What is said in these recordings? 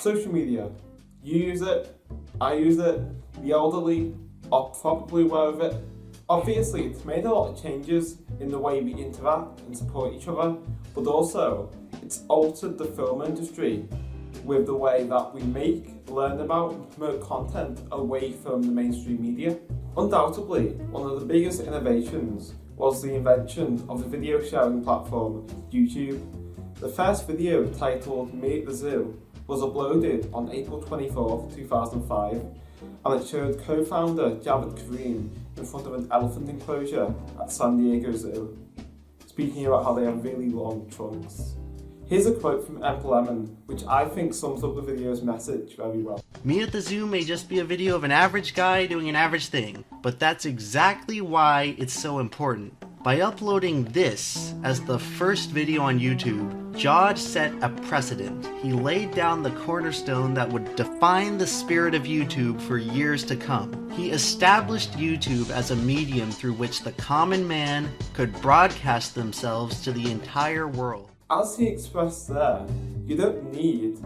Social media. You use it, I use it, the elderly are probably aware of it. Obviously, it's made a lot of changes in the way we interact and support each other, but also it's altered the film industry with the way that we make, learn about, and promote content away from the mainstream media. Undoubtedly, one of the biggest innovations was the invention of the video sharing platform YouTube. The first video, titled Me at the Zoo, was uploaded on April 24, 2005, and it showed co-founder Javed Karim in front of an elephant enclosure at San Diego Zoo, speaking about how they have really long trunks. Here's a quote from Lemon, which I think sums up the video's message very well. Me at the Zoo may just be a video of an average guy doing an average thing, but that's exactly why it's so important. By uploading this as the first video on YouTube, Jschlatt set a precedent. He laid down the cornerstone that would define the spirit of YouTube for years to come. He established YouTube as a medium through which the common man could broadcast themselves to the entire world. As he expressed there, you don't need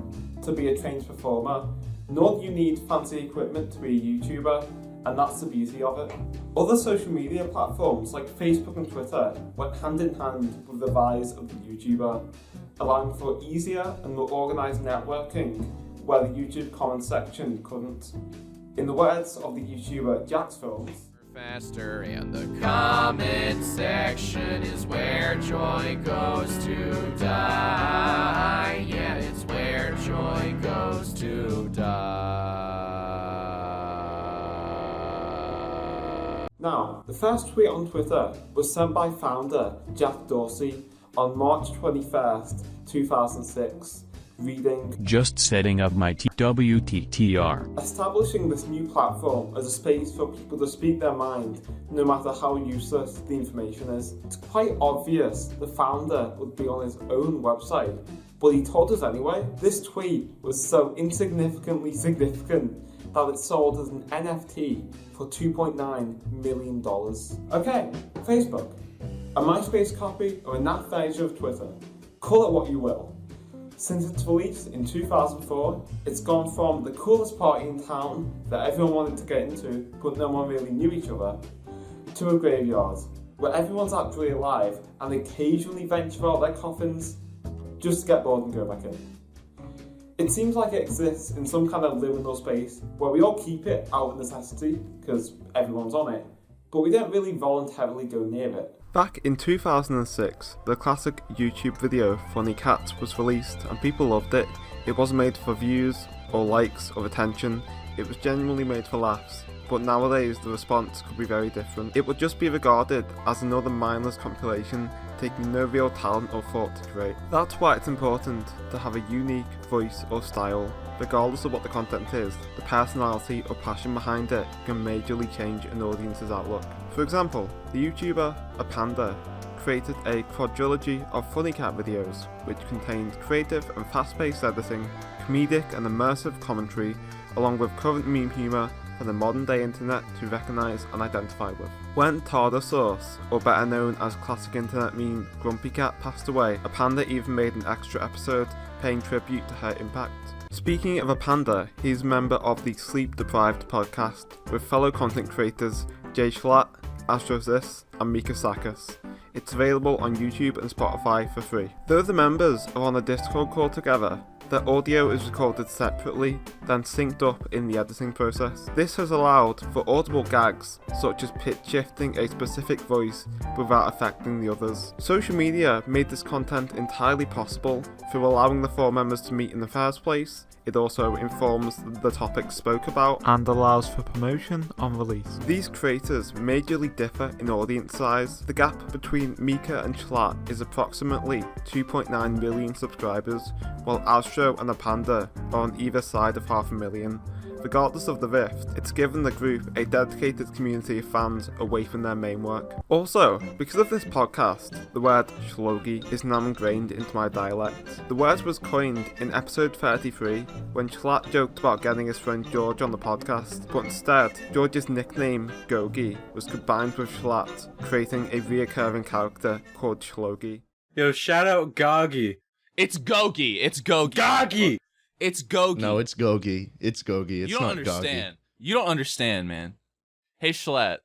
to be a trained performer, nor do you need fancy equipment to be a YouTuber, and that's the beauty of it. Other social media platforms like Facebook and Twitter went hand in hand with the rise of the YouTuber, allowing for easier and more organised networking where the YouTube comment section couldn't. In the words of the YouTuber Jack's Films, faster, and the comment section is where joy goes to die. Yeah, it's where joy goes to die. Now, the first tweet on Twitter was sent by founder Jack Dorsey on March 21st, 2006, reading, "Just setting up my WTTR. Establishing this new platform as a space for people to speak their mind, no matter how useless the information is. It's quite obvious the founder would be on his own website, but he told us anyway. This tweet was so insignificantly significant that it sold as an NFT for $2.9 million. Okay, Facebook. A MySpace copy or a NAF version of Twitter. Call it what you will. Since its release in 2004, it's gone from the coolest party in town that everyone wanted to get into, but no one really knew each other, to a graveyard, where everyone's actually alive and occasionally venture out their coffins just to get bored and go back in. It seems like it exists in some kind of liminal space where we all keep it out of necessity because everyone's on it, but we don't really voluntarily go near it. Back in 2006, the classic YouTube video Funny Cats was released and people loved it. It wasn't made for views or likes or attention, it was genuinely made for laughs. But nowadays the response could be very different. It would just be regarded as another mindless compilation taking no real talent or thought to create. That's why it's important to have a unique voice or style. Regardless of what the content is, the personality or passion behind it can majorly change an audience's outlook. For example, the YouTuber Apandah created a quadrilogy of funny cat videos, which contained creative and fast-paced editing, comedic and immersive commentary, along with current meme humour for the modern day internet to recognise and identify with. When Tartar Sauce, or better known as classic internet meme Grumpy Cat, passed away, Apandah even made an extra episode paying tribute to her impact. Speaking of Apandah, he's a member of the Sleep Deprived podcast with fellow content creators Jschlatt, SAD-ist, and Niko. It's available on YouTube and Spotify for free. Though the members are on a Discord call together, their audio is recorded separately, then synced up in the editing process. This has allowed for audible gags, such as pitch shifting a specific voice without affecting the others. Social media made this content entirely possible through allowing the four members to meet in the first place. It also informs the topics spoke about and allows for promotion on release. These creators majorly differ in audience size. The gap between Niko and Jschlatt is approximately 2.9 million subscribers, while Astro and Apandah are on either side of 500,000. Regardless of the rift, it's given the group a dedicated community of fans away from their main work. Also, because of this podcast, the word shlogi is now ingrained into my dialect. The word was coined in episode 33 when Jschlatt joked about getting his friend George on the podcast, but instead, George's nickname, Gogi, was combined with Jschlatt, creating a reoccurring character called shlogi. Yo, shout out Gogi. It's Gogi. It's Gogi. Gogi! It's Gogi. No, it's Gogi. It's Gogi. It's you don't not understand. You don't understand, man. Hey, Jschlatt.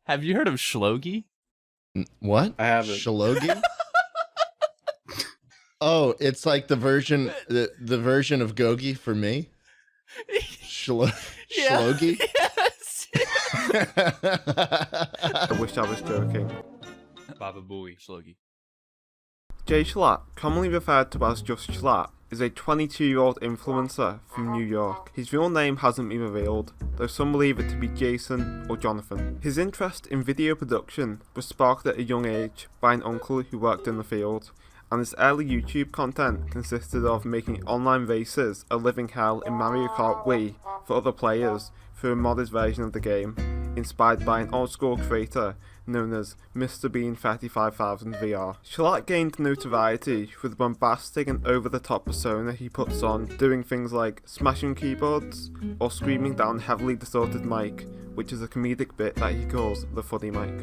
Have you heard of Shlogi? What? I haven't. Shlogi? Oh, it's like the version of Gogi for me. Shlogi? Yes. I wish I was joking. Baba Booey, Shlogi. Jschlatt, commonly referred to as just Jschlatt, is a 22-year-old influencer from New York. His real name hasn't been revealed, though some believe it to be Jason or Jonathan. His interest in video production was sparked at a young age by an uncle who worked in the field, and his early YouTube content consisted of making online races a living hell in Mario Kart Wii for other players through a modded version of the game, inspired by an old-school creator known as Mr. Bean 35000 VR. Jschlatt gained notoriety for the bombastic and over-the-top persona he puts on, doing things like smashing keyboards or screaming down a heavily distorted mic, which is a comedic bit that he calls the funny mic.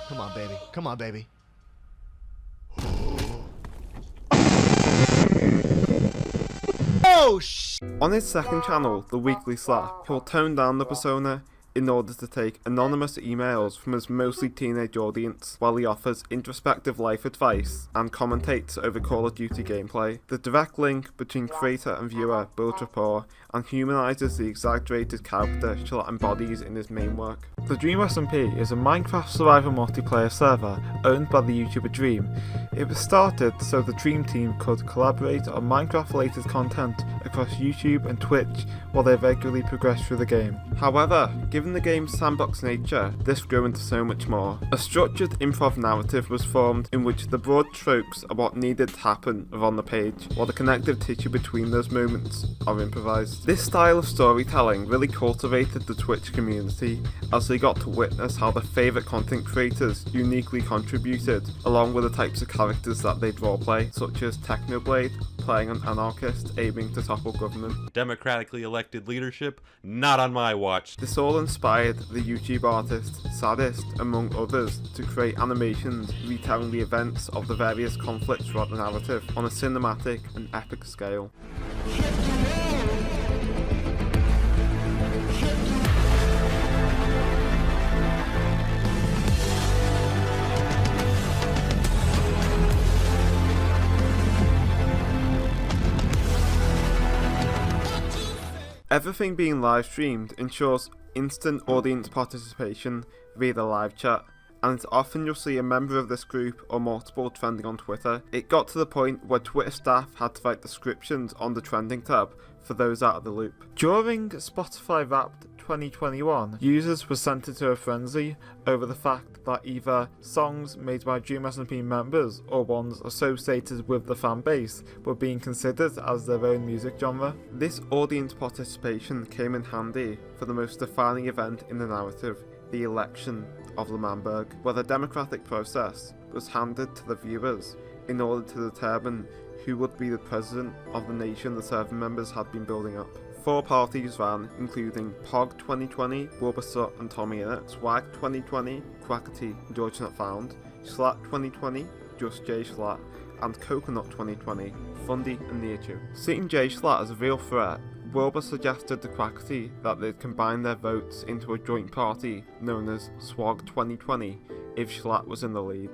Come on, baby. Come on, baby. Oh, On his second channel, The Weekly Slap, he'll tone down the persona in order to take anonymous emails from his mostly teenage audience, while he offers introspective life advice and commentates over Call of Duty gameplay. The direct link between creator and viewer builds rapport and humanises the exaggerated character Jschlatt embodies in his main work. The Dream SMP is a Minecraft survival multiplayer server owned by the YouTuber Dream. It was started so the Dream team could collaborate on Minecraft-related content across YouTube and Twitch while they regularly progress through the game. However, given the game's sandbox nature, this grew into so much more. A structured improv narrative was formed in which the broad strokes of what needed to happen are on the page, while the connective tissue between those moments are improvised. This style of storytelling really cultivated the Twitch community, as they got to witness how their favourite content creators uniquely contributed, along with the types of characters that they'd roleplay, such as Technoblade, playing an anarchist aiming to topple government. Democratically elected leadership, not on my watch. This all inspired the YouTube artist SAD-ist, among others, to create animations retelling the events of the various conflicts throughout the narrative on a cinematic and epic scale. Everything being live streamed ensures instant audience participation via the live chat, and it's often you'll see a member of this group or multiple trending on Twitter. It got to the point where Twitter staff had to write descriptions on the trending tab for those out of the loop. During Spotify Wrapped 2021, users were sent into a frenzy over the fact that either songs made by Dream SMP members or ones associated with the fan base were being considered as their own music genre. This audience participation came in handy for the most defining event in the narrative, the election of L'Manberg, where the democratic process was handed to the viewers in order to determine who would be the president of the nation the server members had been building up. 4 parties ran, including POG 2020, Wilbur Soot and Tommyinnit, Swag 2020, Quackity and Jschlatt Found, Jschlatt 2020, Just Jschlatt, and Coconut 2020, Fundy and Nihachu. Seeing Jschlatt as a real threat, Wilbur suggested to Quackity that they'd combine their votes into a joint party known as Swag 2020 if Jschlatt was in the lead.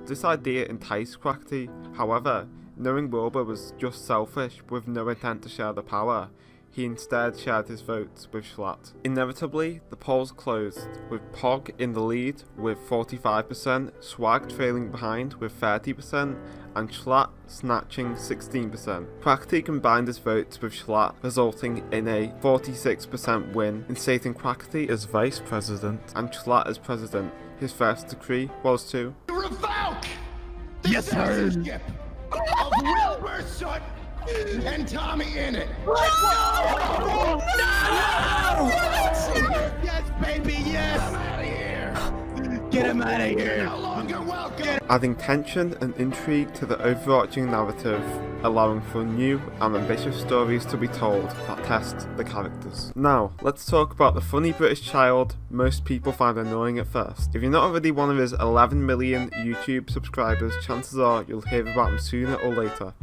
This idea enticed Quackity, however, knowing Wilbur was just selfish with no intent to share the power, he instead shared his votes with Jschlatt. Inevitably, the polls closed, with POG in the lead with 45%, Swag trailing behind with 30%, and Jschlatt snatching 16%. Quackity combined his votes with Jschlatt, resulting in a 46% win, instating Quackity as vice president and Jschlatt as president. His first decree was to revoke the censorship of Wilbur Soot and Tommyinnit. Let's go! No! Yes, baby, yes! Get out of here! Get him out of here! No longer welcome! Adding tension and intrigue to the overarching narrative, allowing for new and ambitious stories to be told that test the characters. Now, let's talk about the funny British child most people find annoying at first. If you're not already one of his 11 million YouTube subscribers, chances are you'll hear about him sooner or later.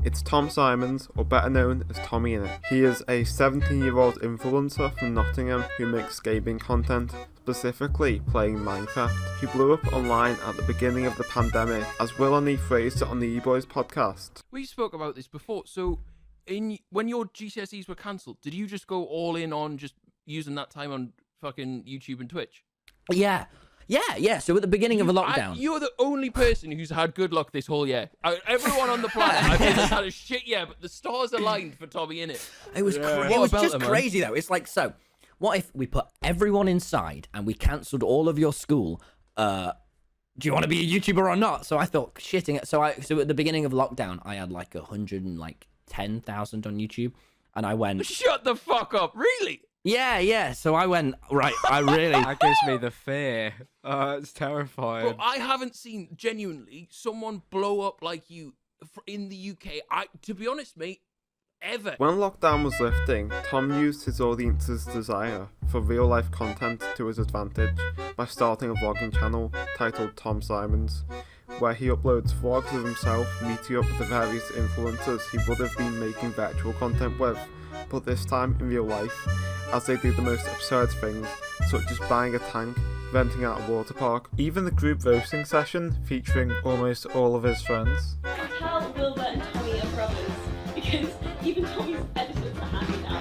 It's Tom Simons, or better known as Tommyinnit. He is a 17-year-old influencer from Nottingham who makes gaming content, specifically playing Minecraft. He blew up online at the beginning of the pandemic, as Will and he phrased it on the Eboys podcast. We spoke about this before, so when your GCSEs were cancelled, did you just go all in on just using that time on fucking YouTube and Twitch? Yeah. So at the beginning of a lockdown. You're the only person who's had good luck this whole year. Everyone on the planet, I think, has had a shit year, but the stars aligned for Tommyinnit. It was just crazy, though. It's like, so, what if we put everyone inside and we cancelled all of your school? Do you want to be a YouTuber or not? So I thought, shitting it. So at the beginning of lockdown, I had like 110,000 on YouTube, and I went, shut the fuck up, really? Yeah. So I went, right, I really... That gives me the fear. It's terrifying. Bro, I haven't seen, genuinely, someone blow up like you in the UK. To be honest, mate, ever. When lockdown was lifting, Tom used his audience's desire for real-life content to his advantage by starting a vlogging channel titled Tom Simons, where he uploads vlogs of himself meeting up with the various influencers he would have been making virtual content with, but this time in real life, as they do the most absurd things, such as buying a tank, renting out a water park, even the group roasting session featuring almost all of his friends. I tell Wilbur and Tommy are brothers, because even Tommy's editors are happy now.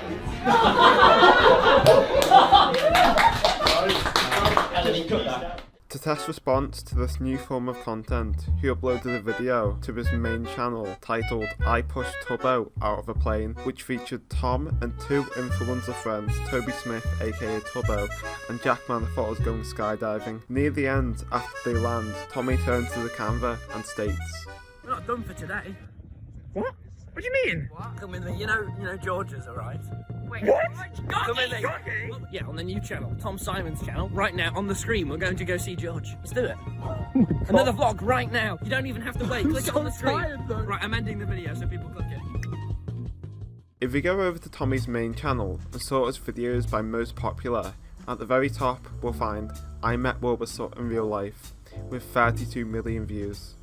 To test response to this new form of content, he uploaded a video to his main channel titled I Pushed Tubbo Out of a Plane, which featured Tom and two influencer friends, Toby Smith aka Tubbo and Jack Manifold going skydiving. Near the end, after they land, Tommy turns to the camera and states, We're not done for today. What? What do you mean? What? Come in there, you know George's, alright? Wait, what? Come in there. Yeah, on the new channel, Tom Simons' channel. Right now, on the screen, we're going to go see George. Let's do it. Another vlog right now. You don't even have to wait. Click it on the screen. Right, I'm ending the video so people click it. If we go over to Tommy's main channel and sort his videos by most popular, at the very top we'll find I Met Wilbur Soot in Real Life, with 32 million views,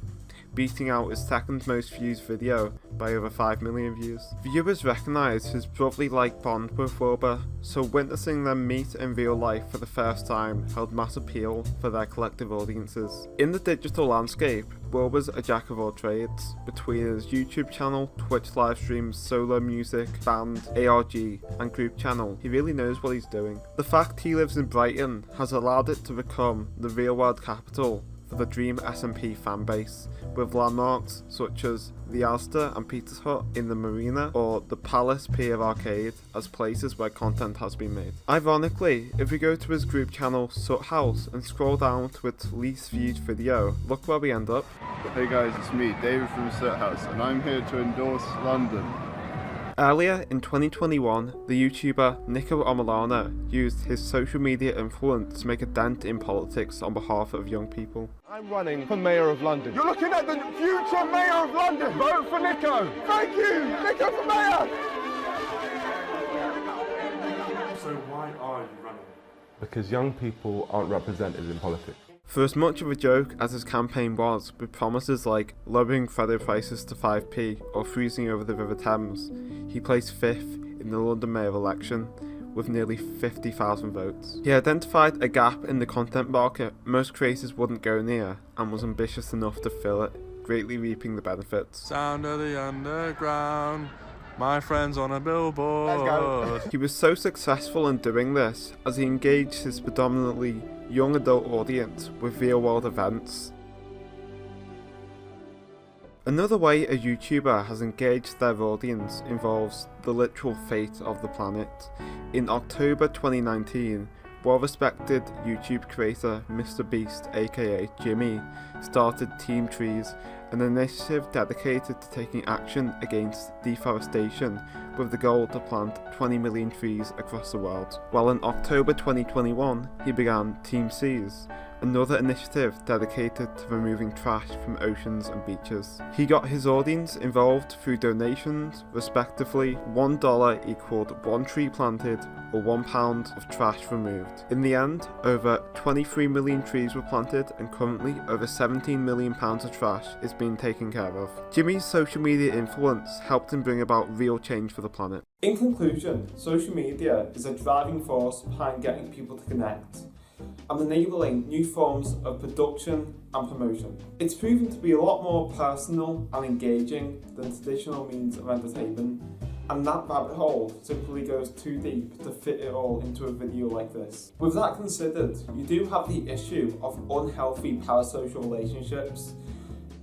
beating out his second most viewed video by over 5 million views. Viewers recognise his brotherly-like bond with Wilbur, so witnessing them meet in real life for the first time held mass appeal for their collective audiences. In the digital landscape, Wilbur's a jack of all trades. Between his YouTube channel, Twitch live streams, solo music, band, ARG and group channel, he really knows what he's doing. The fact he lives in Brighton has allowed it to become the real world capital for the Dream SMP fanbase, with landmarks such as the Astor and Peter's Hut in the Marina or the Palace Pier Arcade as places where content has been made. Ironically, if we go to his group channel Soot House and scroll down to its least viewed video, look where we end up. Hey guys, it's me, David from Soot House, and I'm here to endorse London. Earlier in 2021, the YouTuber Niko Omilana used his social media influence to make a dent in politics on behalf of young people. I'm running for Mayor of London. You're looking at the future Mayor of London! Vote for Niko! Thank you! Niko for Mayor! So why are you running? Because young people aren't represented in politics. For as much of a joke as his campaign was, with promises like lowering credit prices to 5p or freezing over the River Thames, he placed 5th in the London Mayor election with nearly 50,000 votes. He identified a gap in the content market most creators wouldn't go near and was ambitious enough to fill it, greatly reaping the benefits. Sound of the underground, my friends on a billboard. He was so successful in doing this as he engaged his predominantly young adult audience with real world events. Another way a YouTuber has engaged their audience involves the literal fate of the planet. In October 2019, well-respected YouTube creator Mr. Beast aka Jimmy started Team Trees, an initiative dedicated to taking action against deforestation with the goal to plant 20 million trees across the world. While in October 2021, he began Team Seas, another initiative dedicated to removing trash from oceans and beaches. He got his audience involved through donations, respectively $1 equaled 1 tree planted or £1 of trash removed. In the end, over 23 million trees were planted and currently over 17 million pounds of trash is being taken care of. Jimmy's social media influence helped him bring about real change for the planet. In conclusion, social media is a driving force behind getting people to connect and enabling new forms of production and promotion. It's proven to be a lot more personal and engaging than traditional means of entertainment, and that rabbit hole simply goes too deep to fit it all into a video like this. With that considered, you do have the issue of unhealthy parasocial relationships.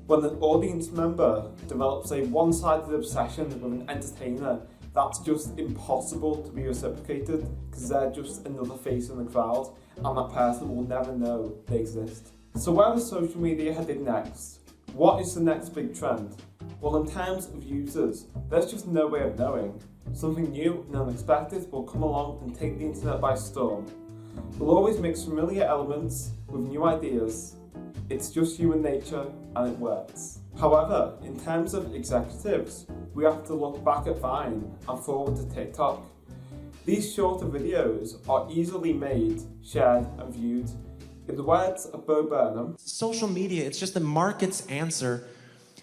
When an audience member develops a one-sided obsession with an entertainer, that's just impossible to be reciprocated because they're just another face in the crowd and that person will never know they exist. So where is social media headed next? What is the next big trend? Well, in terms of users, there's just no way of knowing. Something new and unexpected will come along and take the internet by storm. We'll always mix familiar elements with new ideas. It's just human nature and it works. However, in terms of executives, we have to look back at Vine and forward to TikTok. These shorter videos are easily made, shared and viewed. In the words of Bo Burnham, social media, it's just the market's answer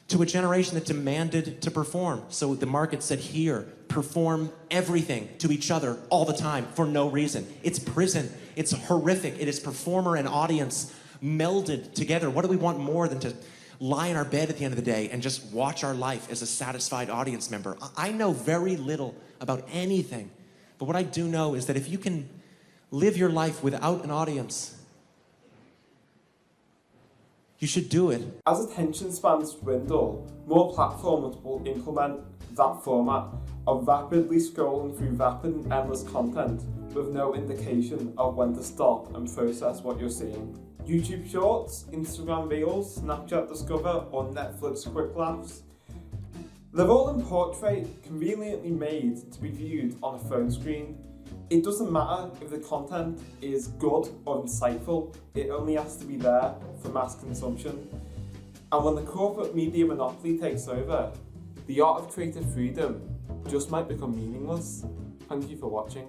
to a generation that demanded to perform. So the market said, here, perform everything to each other all the time for no reason. It's prison, it's horrific, it is performer and audience melded together. What do we want more than to lie in our bed at the end of the day and just watch our life as a satisfied audience member? I know very little about anything, but what I do know is that if you can live your life without an audience, you should do it. As attention spans dwindle, more platforms will implement that format of rapidly scrolling through vapid and endless content with no indication of when to stop and process what you're seeing. YouTube Shorts, Instagram Reels, Snapchat Discover, or Netflix Quick Laughs. They're all in portrait, conveniently made to be viewed on a phone screen. It doesn't matter if the content is good or insightful, it only has to be there for mass consumption. And when the corporate media monopoly takes over, the art of creative freedom just might become meaningless. Thank you for watching.